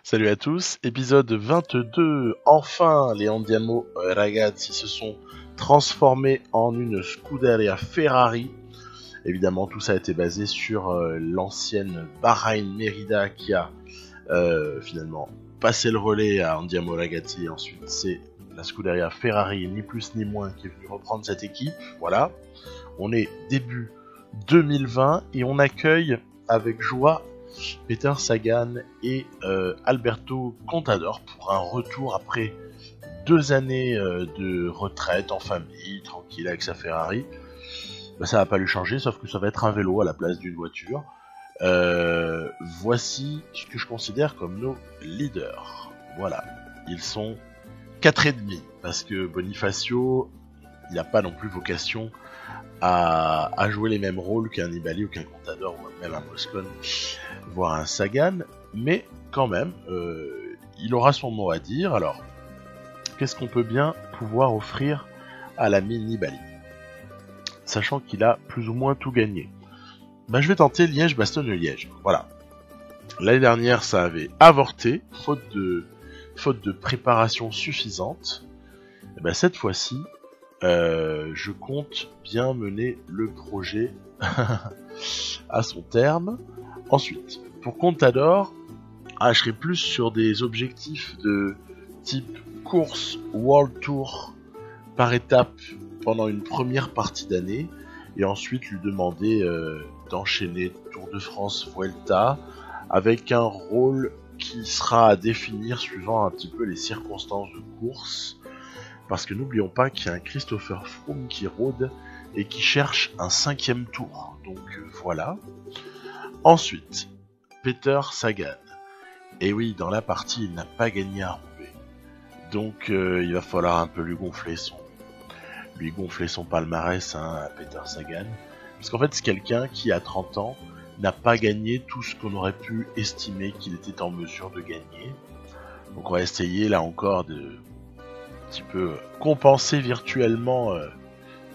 Salut à tous, épisode 22. Enfin, les Andiamo Ragazzi se sont transformés en une Scuderia Ferrari. Évidemment, tout ça a été basé sur l'ancienne Bahrain Merida qui a finalement passé le relais à Andiamo Ragazzi. Ensuite, c'est la Scuderia Ferrari, ni plus ni moins, qui est venue reprendre cette équipe. Voilà, on est début 2020 et on accueille avec joie Peter Sagan et Alberto Contador pour un retour après 2 années de retraite en famille, tranquille avec sa Ferrari. Ça va pas lui changer, sauf que ça va être un vélo à la place d'une voiture. Voici ce que je considère comme nos leaders. Voilà, ils sont 4,5, parce que Bonifacio, il n'a pas non plus vocation à jouer les mêmes rôles qu'un Nibali ou qu'un Contador ou même un Moscon, voire un Sagan, mais quand même, il aura son mot à dire. Alors, qu'est-ce qu'on peut bien pouvoir offrir à l'ami Nibali, sachant qu'il a plus ou moins tout gagné? Je vais tenter Liège-Bastogne-Liège. Voilà. L'année dernière, ça avait avorté, faute de préparation suffisante. Et cette fois-ci, je compte bien mener le projet à son terme. Ensuite, pour Contador, je serai plus sur des objectifs de type course World Tour par étape pendant une première partie d'année, et ensuite lui demander d'enchaîner Tour de France, Vuelta, avec un rôle qui sera à définir suivant un petit peu les circonstances de course. Parce que n'oublions pas qu'il y a un Christopher Froome qui rôde et qui cherche un 5e tour. Donc voilà. Ensuite, Peter Sagan. Et oui, dans la partie, il n'a pas gagné à Roubaix. Donc il va falloir un peu lui gonfler son palmarès à Peter Sagan. Parce qu'en fait, c'est quelqu'un qui, à 30 ans, n'a pas gagné tout ce qu'on aurait pu estimer qu'il était en mesure de gagner. Donc on va essayer là encore de petit peu compenser virtuellement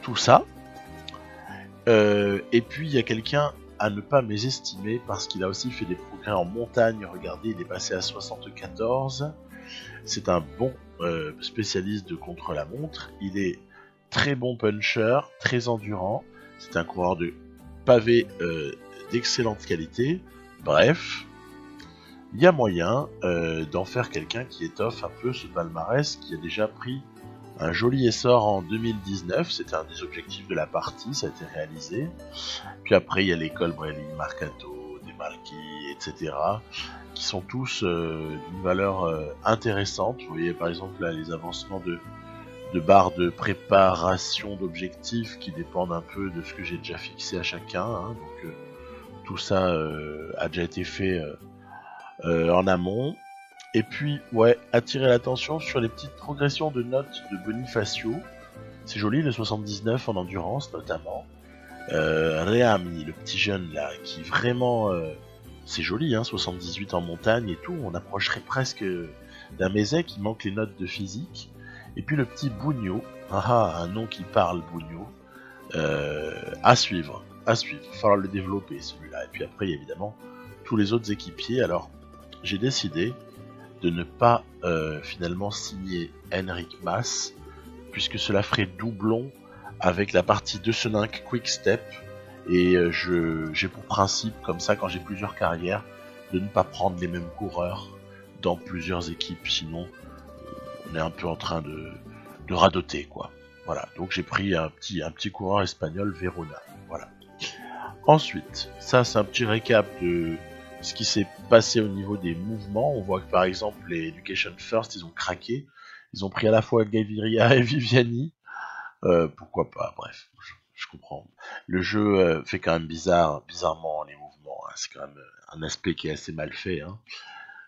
tout ça. Et puis il y a quelqu'un à ne pas mésestimer parce qu'il a aussi fait des progrès en montagne. Regardez, il est passé à 74. C'est un bon spécialiste de contre-la-montre. Il est très bon puncher, très endurant. C'est un coureur de pavé d'excellente qualité. Bref, il y a moyen d'en faire quelqu'un qui étoffe un peu ce palmarès, qui a déjà pris un joli essor en 2019. C'était un des objectifs de la partie, ça a été réalisé. Puis après, il y a l'école Brelli, Marcato, Demarchi, etc., qui sont tous d'une valeur intéressante. Vous voyez par exemple là les avancements de barres de préparation d'objectifs qui dépendent un peu de ce que j'ai déjà fixé à chacun. Donc tout ça a déjà été fait en amont. Et puis, attirer l'attention sur les petites progressions de notes de Bonifacio. C'est joli, le 79 en endurance notamment. Reami, le petit jeune là, qui vraiment... c'est joli, 78 en montagne et tout. On approcherait presque d'un Mézet qui manque les notes de physique. Et puis le petit Bugno. Un nom qui parle, Bugno. À suivre. Il va falloir le développer celui-là. Et puis après, il y a évidemment tous les autres équipiers. Alors, j'ai décidé de ne pas finalement signer Henrik Mas, puisque cela ferait doublon avec la partie de Soninck Quick Step, et j'ai pour principe, comme ça, quand j'ai plusieurs carrières, de ne pas prendre les mêmes coureurs dans plusieurs équipes, sinon on est un peu en train de radoter, quoi. Voilà, donc j'ai pris un petit coureur espagnol, Verona. Voilà. Ensuite, ça c'est un petit récap de ce qui s'est passé au niveau des mouvements. On voit que par exemple les Education First, ils ont craqué. Ils ont pris à la fois Gaviria et Viviani. Pourquoi pas, bref, je comprends. Le jeu fait quand même bizarrement les mouvements. C'est quand même un aspect qui est assez mal fait.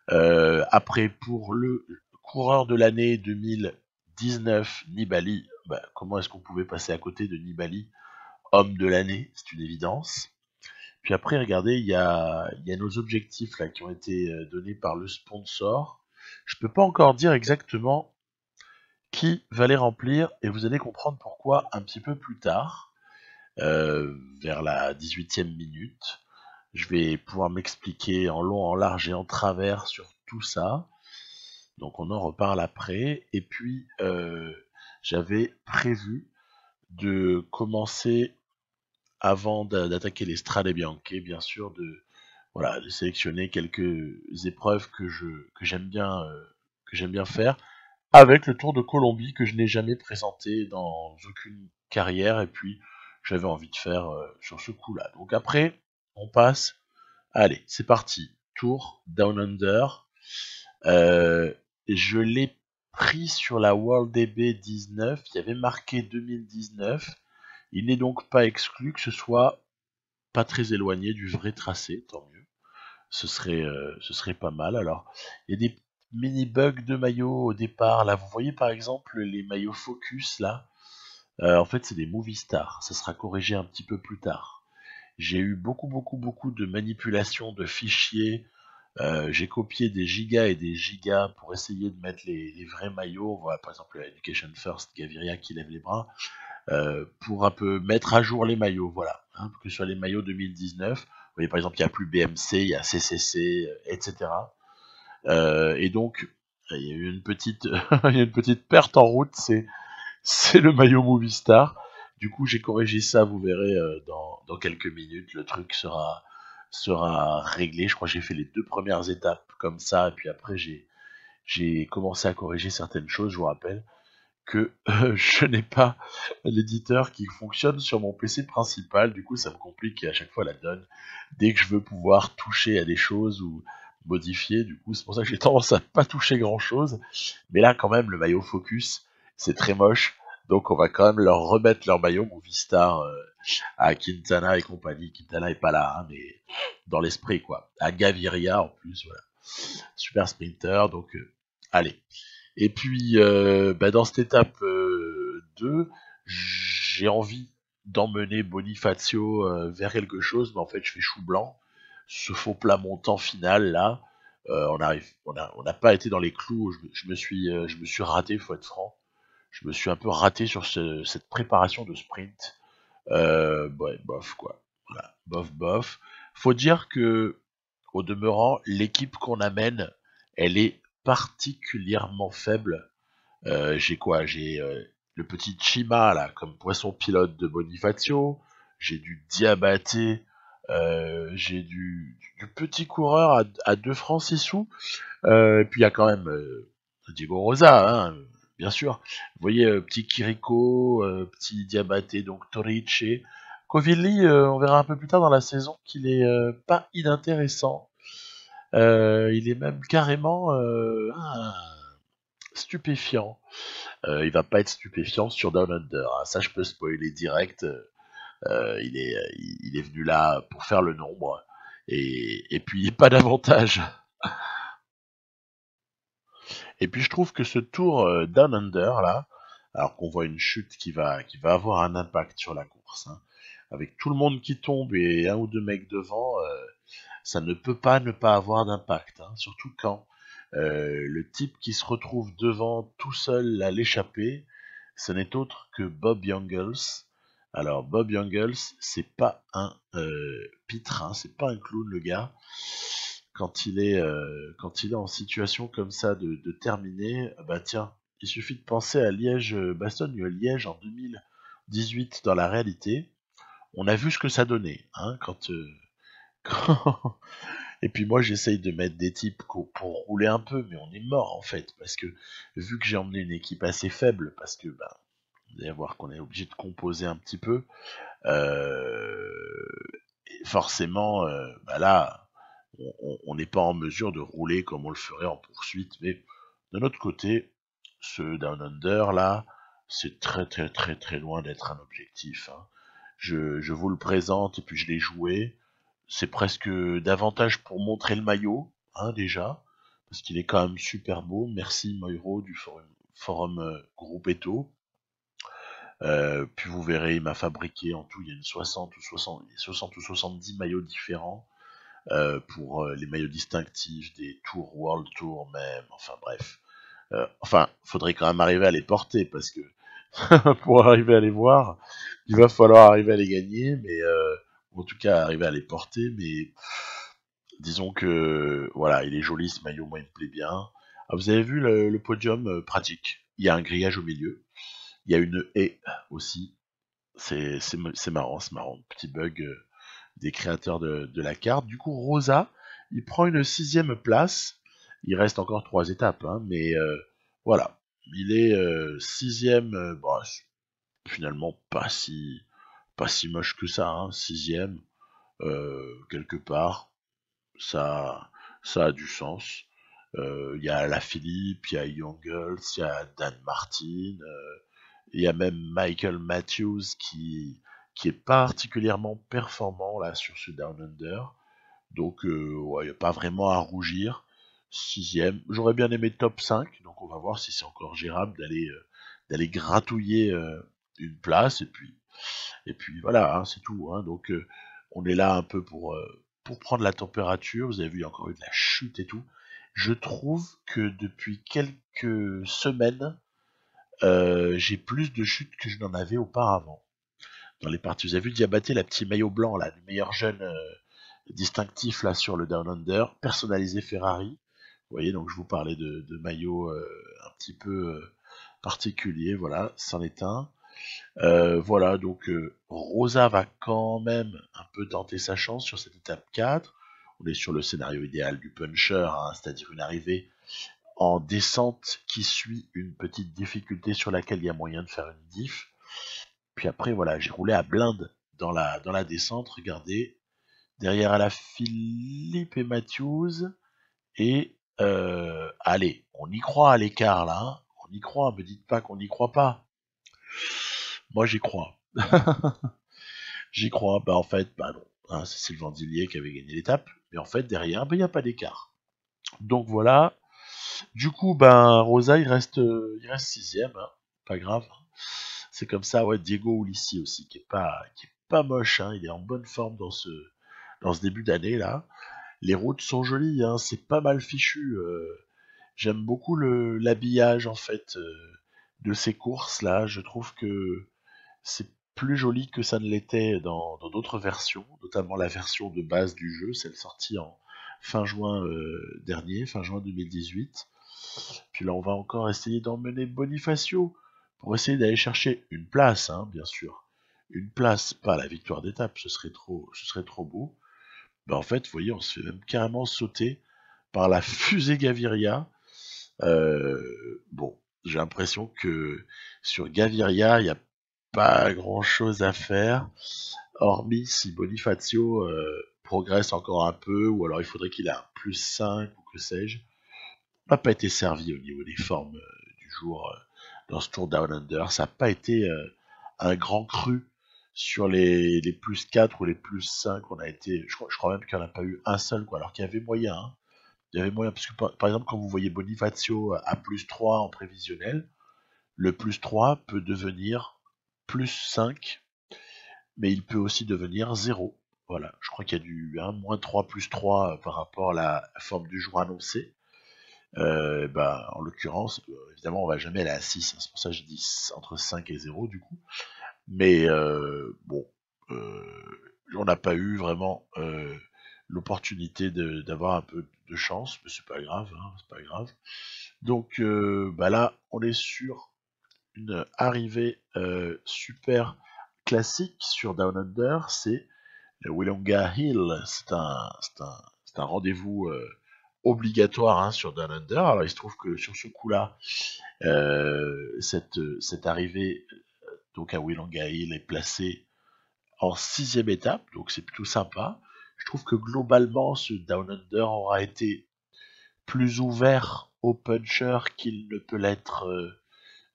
Après, pour le coureur de l'année 2019, Nibali, comment est-ce qu'on pouvait passer à côté de Nibali, homme de l'année? C'est une évidence. Puis après, regardez, il y a nos objectifs là qui ont été donnés par le sponsor. Je peux pas encore dire exactement qui va les remplir, et vous allez comprendre pourquoi un petit peu plus tard, vers la 18e minute. Je vais pouvoir m'expliquer en long, en large et en travers sur tout ça. Donc on en reparle après. Et puis j'avais prévu de commencer avant d'attaquer les Strade Bianche, bien sûr, de sélectionner quelques épreuves que j'aime bien faire, avec le Tour de Colombie que je n'ai jamais présenté dans aucune carrière, et puis j'avais envie de faire sur ce coup-là. Donc après, on passe. Allez, c'est parti. Tour Down Under. Euh, je l'ai pris sur la World DB 19. Il y avait marqué 2019. Il n'est donc pas exclu que ce soit pas très éloigné du vrai tracé, tant mieux. Ce serait pas mal. Alors, il y a des mini bugs de maillots au départ. Là, vous voyez par exemple les maillots Focus là. En fait, c'est des Movie Stars. Ça sera corrigé un petit peu plus tard. J'ai eu beaucoup de manipulations de fichiers. J'ai copié des gigas et des gigas pour essayer de mettre les vrais maillots. Voilà, par exemple, la Education First, Gaviria qui lève les bras. Pour un peu mettre à jour les maillots, voilà, hein, que ce soit les maillots 2019. Vous voyez par exemple, il n'y a plus BMC, il y a CCC, etc. Et donc, il y a eu une petite, il y a une petite perte en route, c'est le maillot Movistar. Du coup, j'ai corrigé ça, vous verrez dans quelques minutes, le truc sera réglé. Je crois que j'ai fait les 2 premières étapes comme ça, et puis après j'ai commencé à corriger certaines choses, je vous rappelle que je n'ai pas l'éditeur qui fonctionne sur mon PC principal, du coup ça me complique à chaque fois la donne, dès que je veux pouvoir toucher à des choses ou modifier, du coup c'est pour ça que j'ai tendance à pas toucher grand chose, mais là quand même le maillot Focus, c'est très moche, donc on va quand même leur remettre leur maillot Movistar à Quintana et compagnie. Quintana est pas là, hein, mais dans l'esprit quoi, à Gaviria en plus, voilà, super sprinter, donc allez. Et puis, dans cette étape 2, j'ai envie d'emmener Bonifacio vers quelque chose, mais en fait, je fais chou blanc. Ce faux plat montant final, là, on n'a pas été dans les clous. Je me suis raté, faut être franc. Je me suis un peu raté sur cette préparation de sprint. Ouais, bof, quoi. Voilà, bof. Faut dire que, au demeurant, l'équipe qu'on amène, elle est particulièrement faible. J'ai quoi? J'ai le petit Chima là, comme poisson pilote de Bonifacio. J'ai du Diabaté. J'ai du petit coureur à 2 francs 6 sous. Et puis il y a quand même Diego Rosa, hein, bien sûr. Vous voyez, petit Kiriko, petit Diabaté, donc Torice. Covilli, on verra un peu plus tard dans la saison qu'il est pas inintéressant. Il est même carrément stupéfiant. Il va pas être stupéfiant sur Down Under, hein. Ça je peux spoiler direct. Il est venu là pour faire le nombre. Et puis pas davantage. Et puis je trouve que ce tour Down Under là, alors qu'on voit une chute qui va avoir un impact sur la course, hein, avec tout le monde qui tombe et un ou deux mecs devant, ça ne peut pas ne pas avoir d'impact, hein, surtout quand le type qui se retrouve devant tout seul à l'échappée, ce n'est autre que Bob Jungels. Alors Bob Jungels, c'est pas un pitre, hein, c'est pas un clown le gars. Quand il est en situation comme ça de terminer, bah tiens, il suffit de penser à Bastogne-Liège en 2018 dans la réalité. On a vu ce que ça donnait, hein, quand- Et puis moi j'essaye de mettre des types pour rouler un peu, mais on est mort en fait, parce que vu que j'ai emmené une équipe assez faible, parce que vous allez voir qu'on est obligé de composer un petit peu, forcément là on n'est pas en mesure de rouler comme on le ferait en poursuite, mais d'un autre côté, ce Down Under là, c'est très loin d'être un objectif, hein. Je vous le présente et puis je l'ai joué. C'est presque davantage pour montrer le maillot, hein, déjà, parce qu'il est quand même super beau. Merci Moiro du forum Groupetto. Puis vous verrez, il m'a fabriqué en tout, il y a une 60 ou 70 maillots différents pour les maillots distinctifs des Tours, World Tour même, enfin bref. Faudrait quand même arriver à les porter, parce que pour arriver à les voir, il va falloir arriver à les gagner, mais en tout cas arriver à les porter, mais Disons que voilà, il est joli ce maillot, moi il me plaît bien. Ah, vous avez vu le podium pratique. Il y a un grillage au milieu. Il y a une haie aussi. C'est marrant, c'est marrant. Petit bug des créateurs de la carte. Du coup, Rosa, il prend une 6e place. Il reste encore 3 étapes, hein, mais voilà. Il est 6e. Bon, finalement, pas si moche que ça, hein, 6e, quelque part. Ça, ça a du sens. Il y a La Philippe, il y a Youngles, il y a Dan Martin, il y a même Michael Matthews qui est particulièrement performant là sur ce Down Under. Donc ouais, il n'y a pas vraiment à rougir. 6e. J'aurais bien aimé top 5, donc on va voir si c'est encore gérable d'aller gratouiller une place et puis voilà, hein, c'est tout. Hein. Donc on est là un peu pour prendre la température. Vous avez vu, il y a encore eu de la chute et tout. Je trouve que depuis quelques semaines, j'ai plus de chutes que je n'en avais auparavant. Dans les parties, vous avez vu Diabaté, la petite maillot blanc là, le meilleur jeune distinctif là sur le Down Under, personnalisé Ferrari. Vous voyez, donc je vous parlais de maillot un petit peu particulier, voilà, c'en est un. Voilà, donc Rosa va quand même un peu tenter sa chance sur cette étape 4. On est sur le scénario idéal du puncher, hein, c'est-à-dire une arrivée en descente qui suit une petite difficulté sur laquelle il y a moyen de faire une diff. Puis après, voilà, j'ai roulé à blinde dans la descente, regardez. Derrière à la Philippe et Matthews. Et allez, on y croit à l'écart là. Hein. On y croit, me dites pas qu'on n'y croit pas. Moi j'y crois. J'y crois, bah en fait, bah non. Hein, c'est Sylvain Dillier qui avait gagné l'étape. Mais en fait, derrière, il n'y a pas d'écart. Donc voilà. Du coup, ben Rosa, il reste 6ème. Hein. Pas grave. C'est comme ça, ouais. Diego Ulissi aussi, qui est pas moche. Hein. Il est en bonne forme dans ce début d'année là. Les routes sont jolies, hein. C'est pas mal fichu. J'aime beaucoup l'habillage en fait de ces courses là. Je trouve que c'est plus joli que ça ne l'était dans d'autres versions, notamment la version de base du jeu, celle sortie en fin juin dernier, fin juin 2018. Puis là, on va encore essayer d'emmener Bonifacio pour essayer d'aller chercher une place, hein, bien sûr. Une place, pas la victoire d'étape, ce serait trop beau. Ben, en fait, vous voyez, on se fait même carrément sauter par la fusée Gaviria. Bon, j'ai l'impression que sur Gaviria, il n'y a pas grand chose à faire, hormis si Bonifacio progresse encore un peu, ou alors il faudrait qu'il ait un plus 5 ou que sais-je. On n'a pas été servi au niveau des formes du jour dans ce Tour Down Under. Ça n'a pas été un grand cru sur les plus 4 ou les plus 5. On a été, je crois même qu'il n'y en a pas eu un seul, quoi, alors qu'il y avait moyen. Hein. Il y avait moyen, parce que par exemple, quand vous voyez Bonifacio à plus 3 en prévisionnel, le plus 3 peut devenir plus 5, mais il peut aussi devenir 0. Voilà, je crois qu'il y a du 1, moins 3 plus 3 par rapport à la forme du jour annoncé. Bah, en l'occurrence, évidemment, on va jamais aller à 6, hein, c'est pour ça que je dis entre 5 et 0 du coup. Mais bon, on n'a pas eu vraiment l'opportunité d'avoir un peu de chance, mais c'est pas grave, hein, c'est pas grave. Donc bah là, on est sur une arrivée super classique sur Down Under, c'est le Willonga Hill. C'est un rendez-vous obligatoire hein, sur Down Under. Alors il se trouve que sur ce coup-là, cette arrivée donc à Willonga Hill est placée en 6ème étape, donc c'est plutôt sympa. Je trouve que globalement, ce Down Under aura été plus ouvert aux punchers qu'il ne peut l'être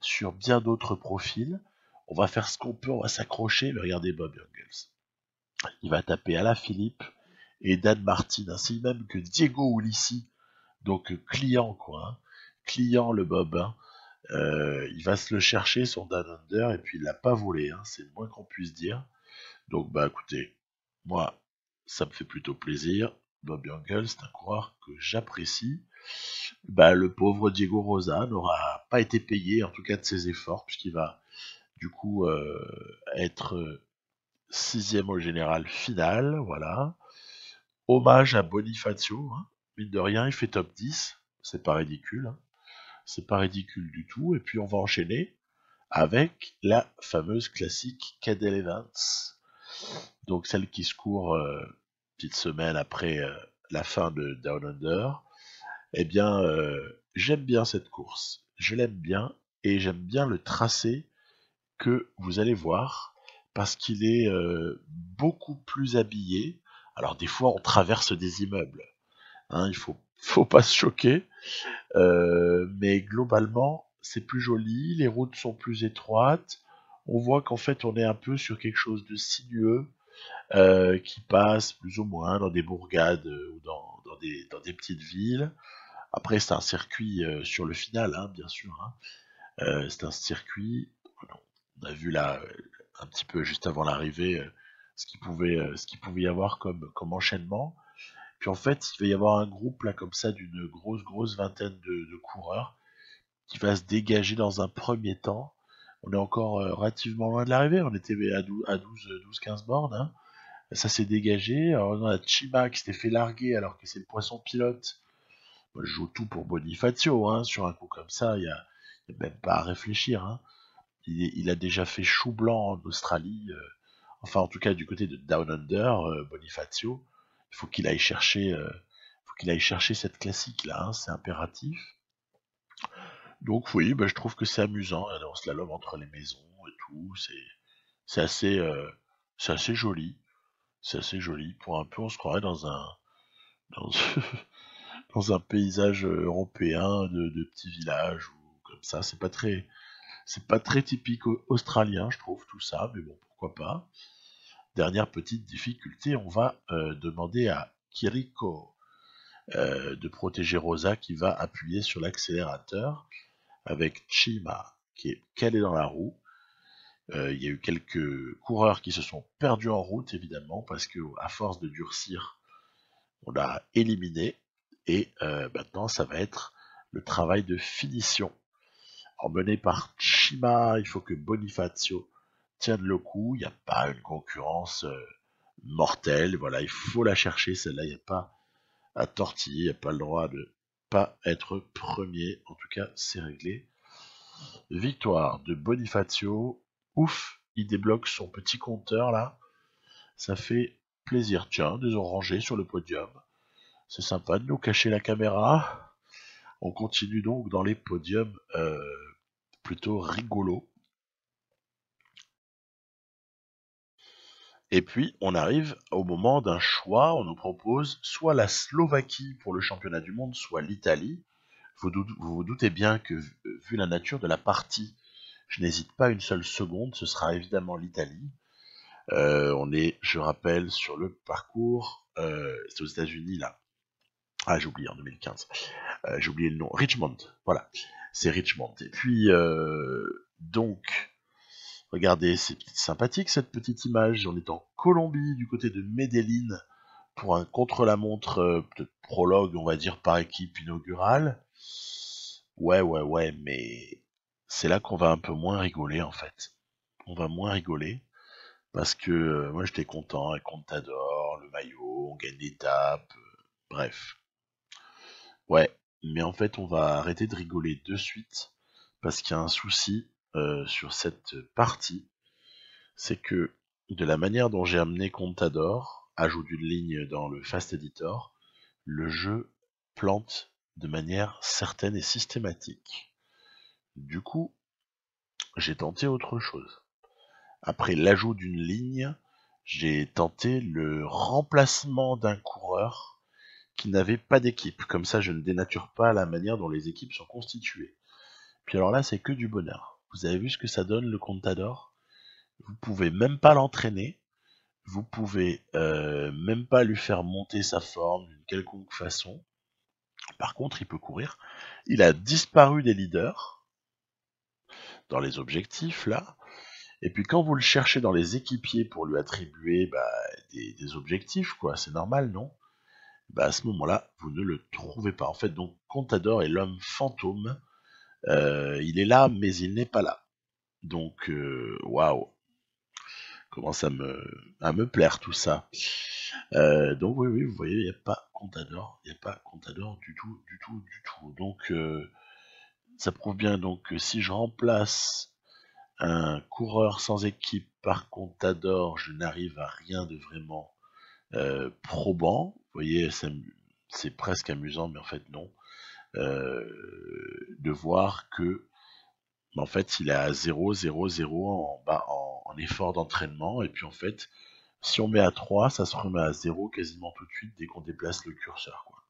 sur bien d'autres profils. On va faire ce qu'on peut, on va s'accrocher, mais regardez Bob Jungels. Il va taper à la Philippe et Dan Martin, ainsi même que Diego Ulissi, donc client quoi, hein. Client le Bob. Hein. Il va se le chercher son Dan Under et puis il l'a pas volé, hein, c'est le moins qu'on puisse dire. Donc bah écoutez, moi ça me fait plutôt plaisir. Bob Jungels, c'est un coureur que j'apprécie. Bah, le pauvre Diego Rosa n'aura pas été payé, en tout cas de ses efforts, puisqu'il va du coup être 6ème au général final, voilà. hommage à Bonifacio, hein. Mine de rien, il fait top 10, c'est pas ridicule, hein. C'est pas ridicule du tout, et puis on va enchaîner avec la fameuse classique Cadel Evans, donc celle qui se court petite semaine après la fin de Down Under. Eh bien, j'aime bien cette course, je l'aime bien, et j'aime bien le tracé que vous allez voir, parce qu'il est beaucoup plus habillé. Alors des fois, on traverse des immeubles, hein, faut pas se choquer, mais globalement, c'est plus joli, les routes sont plus étroites, on voit qu'en fait, on est un peu sur quelque chose de sinueux, qui passe plus ou moins dans des bourgades ou dans des petites villes. Après, c'est un circuit sur le final, hein, bien sûr, hein. C'est un circuit, on a vu là, un petit peu juste avant l'arrivée, ce qu'il pouvait y avoir comme enchaînement. Puis en fait, il va y avoir un groupe là comme ça d'une grosse vingtaine de coureurs qui va se dégager dans un premier temps. On est encore relativement loin de l'arrivée, on était à 12-15 bornes, hein. Ça s'est dégagé. Alors on a Chima qui s'était fait larguer alors que c'est le poisson pilote. Moi, je joue tout pour Bonifacio, hein. Sur un coup comme ça, y a même pas à réfléchir, hein. Il a déjà fait chou blanc en Australie, enfin en tout cas du côté de Down Under, Bonifacio. Il faut qu'il aille chercher cette classique là, hein, c'est impératif. Donc oui, bah, je trouve que c'est amusant, on slalom entre les maisons et tout, c'est assez, c'est assez joli, c'est assez joli. Pour un peu, on se croirait dans, dans un paysage européen de petits villages ou comme ça. C'est pas très typique australien, je trouve tout ça, mais bon, pourquoi pas. Dernière petite difficulté, on va demander à Kiriko de protéger Rosa qui va appuyer sur l'accélérateur avec Chima qui est calé dans la roue. Il y a eu quelques coureurs qui se sont perdus en route évidemment parce que à force de durcir, on l'a éliminé et maintenant ça va être le travail de finition. Emmené par Chima, il faut que Bonifacio tienne le coup. Il n'y a pas une concurrence mortelle. Voilà, il faut la chercher celle-là. Il n'y a pas à tortiller. Il n'y a pas le droit de pas être premier. En tout cas, c'est réglé. Victoire de Bonifacio. Ouf, il débloque son petit compteur là. Ça fait plaisir. Tiens, des orangés sur le podium. C'est sympa de nous cacher la caméra. On continue donc dans les podiums plutôt rigolos. Et puis, on arrive au moment d'un choix. On nous propose soit la Slovaquie pour le championnat du monde, soit l'Italie. Vous vous doutez bien que, vu la nature de la partie, je n'hésite pas une seule seconde. Ce sera évidemment l'Italie. On est, je rappelle, sur le parcours. C'est aux États-Unis là. Ah, j'ai oublié en 2015. J'ai oublié le nom. Richmond. Voilà. C'est Richmond. Et puis, donc, regardez, c'est sympathique cette petite image. On est en Colombie, du côté de Medellín, pour un contre-la-montre, peut-être prologue, on va dire, par équipe inaugurale. Ouais, mais c'est là qu'on va un peu moins rigoler, en fait. On va moins rigoler, parce que moi j'étais content, avec Contador, le maillot, on gagne l'étape, bref. Ouais, mais en fait, on va arrêter de rigoler de suite, parce qu'il y a un souci sur cette partie. C'est que de la manière dont j'ai amené Contador, ajout d'une ligne dans le Fast Editor, le jeu plante de manière certaine et systématique. Du coup, j'ai tenté autre chose. Après l'ajout d'une ligne, j'ai tenté le remplacement d'un coureur qui n'avait pas d'équipe. Comme ça, je ne dénature pas la manière dont les équipes sont constituées. Puis alors là, c'est que du bonheur. Vous avez vu ce que ça donne, le Contador? Vous pouvez même pas l'entraîner. Vous pouvez même pas lui faire monter sa forme d'une quelconque façon. Par contre, il peut courir. Il a disparu des leaders dans les objectifs là. Et puis quand vous le cherchez dans les équipiers pour lui attribuer des objectifs, quoi, c'est normal, non? À ce moment-là, vous ne le trouvez pas. En fait, donc Contador est l'homme fantôme. Il est là, mais il n'est pas là. Donc, waouh. commence à me plaire tout ça. Donc oui, vous voyez, il n'y a pas Contador, il n'y a pas Contador du tout, du tout, du tout. Donc ça prouve bien donc que si je remplace un coureur sans équipe par Contador, je n'arrive à rien de vraiment probant. Vous voyez, c'est presque amusant, mais en fait non. De voir que en fait il est à 0, 0, 0 en effort d'entraînement, et puis en fait si on met à 3, ça se remet à 0 quasiment tout de suite dès qu'on déplace le curseur, quoi.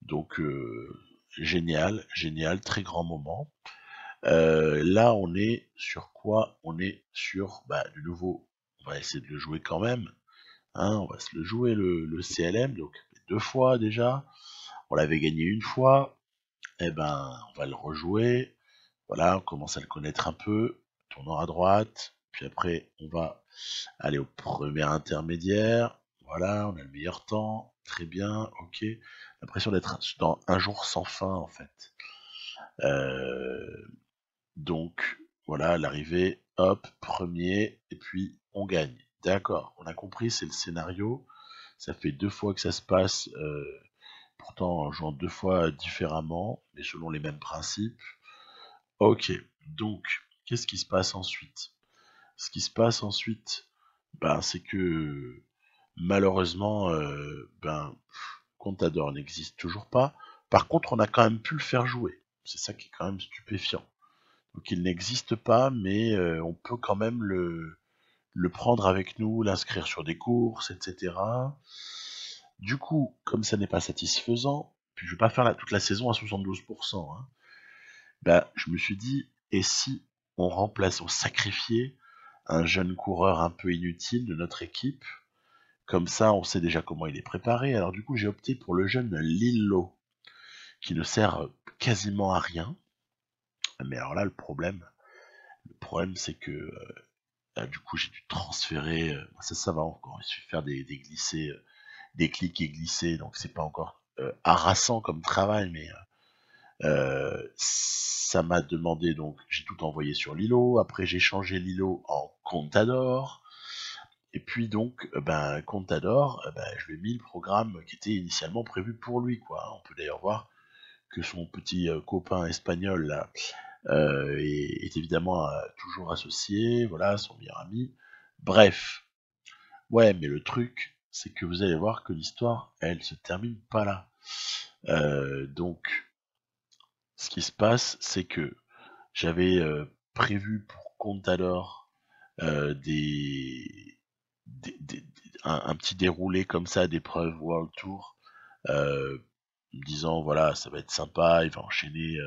Donc génial, génial, très grand moment. Là on est sur quoi? On est sur, de nouveau, on va essayer de le jouer quand même, hein, on va se le jouer le CLM, donc 2 fois déjà, on l'avait gagné une fois, et ben on va le rejouer, voilà, on commence à le connaître un peu, tournant à droite, puis après on va aller au premier intermédiaire, voilà, on a le meilleur temps, très bien, ok, l'impression d'être dans un jour sans fin en fait. Donc voilà, l'arrivée, hop, premier, et puis on gagne. D'accord, on a compris, c'est le scénario, ça fait 2 fois que ça se passe, pourtant en jouant 2 fois différemment, mais selon les mêmes principes. Ok, donc, qu'est-ce qui se passe ensuite? Ce qui se passe ensuite, c'est que malheureusement, Contador n'existe toujours pas. Par contre, on a quand même pu le faire jouer. C'est ça qui est quand même stupéfiant. Donc il n'existe pas, mais on peut quand même le prendre avec nous, l'inscrire sur des courses, etc. Du coup, comme ça n'est pas satisfaisant, puis je vais pas faire toute la saison à 72%, hein, je me suis dit, et si on sacrifiait un jeune coureur un peu inutile de notre équipe, comme ça on sait déjà comment il est préparé. Alors du coup j'ai opté pour le jeune Lillo, qui ne sert quasiment à rien. Mais alors là le problème c'est que du coup j'ai dû transférer, ça va encore, il suffit de faire des glissés, des clics et glissés, donc c'est pas encore harassant comme travail, mais ça m'a demandé, donc j'ai tout envoyé sur Lilo, après j'ai changé Lilo en Contador, et puis donc Contador, je lui ai mis le programme qui était initialement prévu pour lui, quoi. On peut d'ailleurs voir que son petit copain espagnol là est évidemment toujours associé, voilà, son meilleur ami. Bref, ouais, mais le truc, c'est que vous allez voir que l'histoire, elle se termine pas là. Donc, ce qui se passe, c'est que j'avais prévu pour Contador un petit déroulé comme ça d'épreuves World Tour, me disant voilà, ça va être sympa, il va enchaîner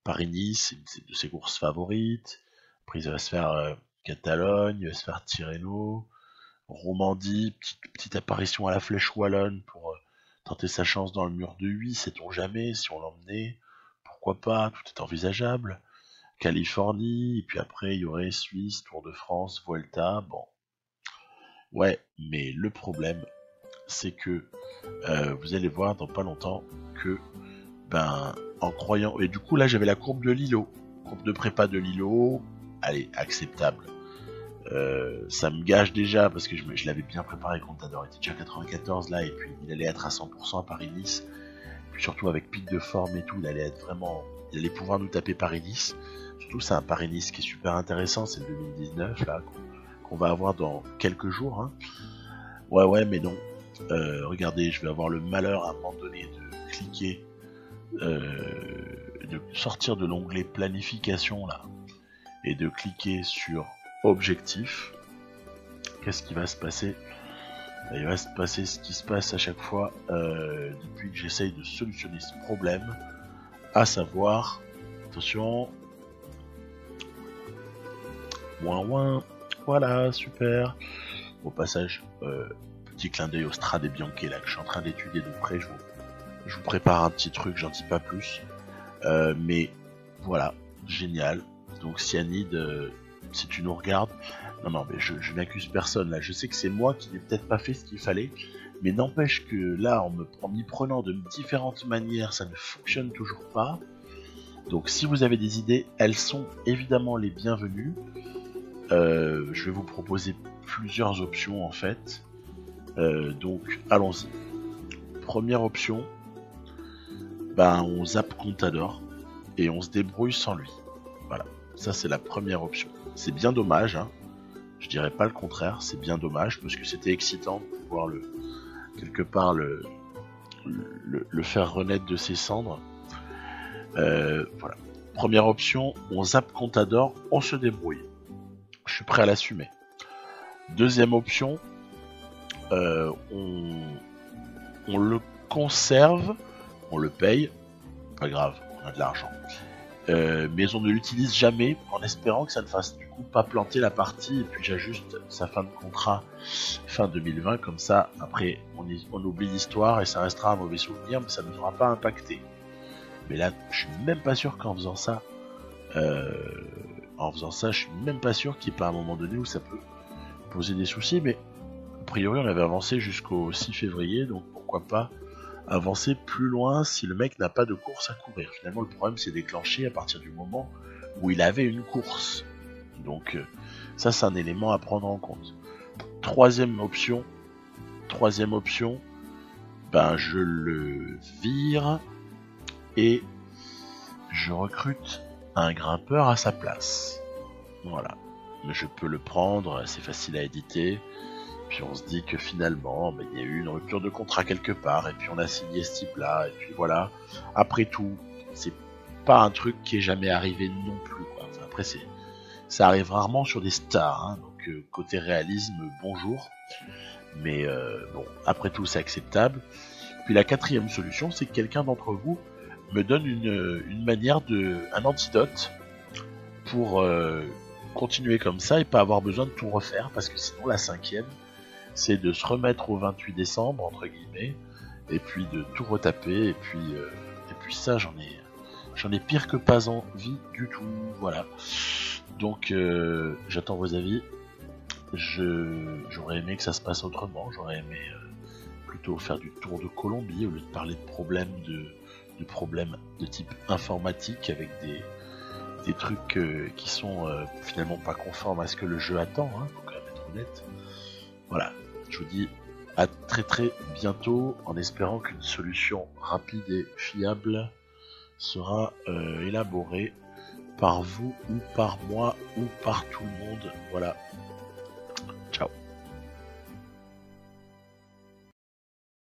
Paris-Nice, c'est une de ses courses favorites. Après, il va se faire Catalogne, il va se faire Tirreno, Romandie, petite apparition à la Flèche Wallonne pour tenter sa chance dans le mur de 8, sait-on jamais, si on l'emmenait, pourquoi pas, tout est envisageable. Californie, et puis après il y aurait Suisse, Tour de France, Vuelta, bon. Ouais, mais le problème, c'est que vous allez voir dans pas longtemps que, en croyant... Et du coup là j'avais la courbe de Lilo, courbe de prépa de Lilo, allez, acceptable. Ça me gage déjà, parce que je l'avais bien préparé, Contador était déjà 94 là, et puis il allait être à 100% à Paris-Nice, puis surtout avec pic de forme et tout, il allait pouvoir nous taper Paris-Nice. Surtout c'est un Paris-Nice qui est super intéressant, c'est le 2019 là, qu'on va avoir dans quelques jours, hein. Ouais, mais non. Regardez, je vais avoir le malheur à un moment donné de cliquer, de sortir de l'onglet planification là, et de cliquer sur objectif. Qu'est-ce qui va se passer? Il va se passer ce qui se passe à chaque fois depuis que j'essaye de solutionner ce problème, à savoir, attention, voilà, super. Au passage, petit clin d'œil au Strade Bianche là que je suis en train d'étudier de près, je vous prépare un petit truc, j'en dis pas plus, mais voilà, génial. Donc Cyanide, si tu nous regardes, non mais je n'accuse personne là, je sais que c'est moi qui n'ai peut-être pas fait ce qu'il fallait, mais n'empêche que là en m'y prenant de différentes manières, ça ne fonctionne toujours pas. Donc si vous avez des idées, elles sont évidemment les bienvenues. Je vais vous proposer plusieurs options en fait. Donc allons-y. Première option, ben on zappe Contador et on se débrouille sans lui. Voilà, ça c'est la première option. C'est bien dommage, hein. Je dirais pas le contraire, c'est bien dommage parce que c'était excitant de pouvoir quelque part le faire renaître de ses cendres. Voilà. Première option, on zappe Contador, on se débrouille. Je suis prêt à l'assumer. Deuxième option, on le conserve, on le paye, pas grave, on a de l'argent. Mais on ne l'utilise jamais en espérant que ça ne fasse du coup pas planter la partie et puis j'ajuste sa fin de contrat fin 2020, comme ça après on oublie l'histoire et ça restera un mauvais souvenir mais ça ne nous aura pas impacté. Mais là je suis même pas sûr qu'en faisant ça je suis même pas sûr qu'il n'y ait pas un moment donné où ça peut poser des soucis, mais a priori on avait avancé jusqu'au 6 février donc pourquoi pas avancer plus loin si le mec n'a pas de course à courir. Finalement, le problème s'est déclenché à partir du moment où il avait une course. Donc, ça, c'est un élément à prendre en compte. Troisième option, ben, je le vire et je recrute un grimpeur à sa place. Voilà. Je peux le prendre, c'est facile à éditer. Puis on se dit que finalement, il y a eu une rupture de contrat quelque part, et puis on a signé ce type-là, et puis voilà. Après tout, c'est pas un truc qui est jamais arrivé non plus, quoi. Enfin, après, ça arrive rarement sur des stars, hein, donc côté réalisme, bonjour. Mais bon, après tout, c'est acceptable. Puis la quatrième solution, c'est que quelqu'un d'entre vous me donne une manière un antidote pour continuer comme ça et pas avoir besoin de tout refaire, parce que sinon la cinquième, c'est de se remettre au 28 décembre, entre guillemets, et puis de tout retaper, et puis ça, j'en ai pire que pas envie du tout, voilà. Donc, j'attends vos avis. J'aurais aimé que ça se passe autrement, j'aurais aimé plutôt faire du tour de Colombie, au lieu de parler de problèmes de type informatique, avec des trucs qui sont finalement pas conformes à ce que le jeu attend, hein, faut quand même être honnête. Voilà, je vous dis à très très bientôt en espérant qu'une solution rapide et fiable sera élaborée par vous ou par moi ou par tout le monde. Voilà.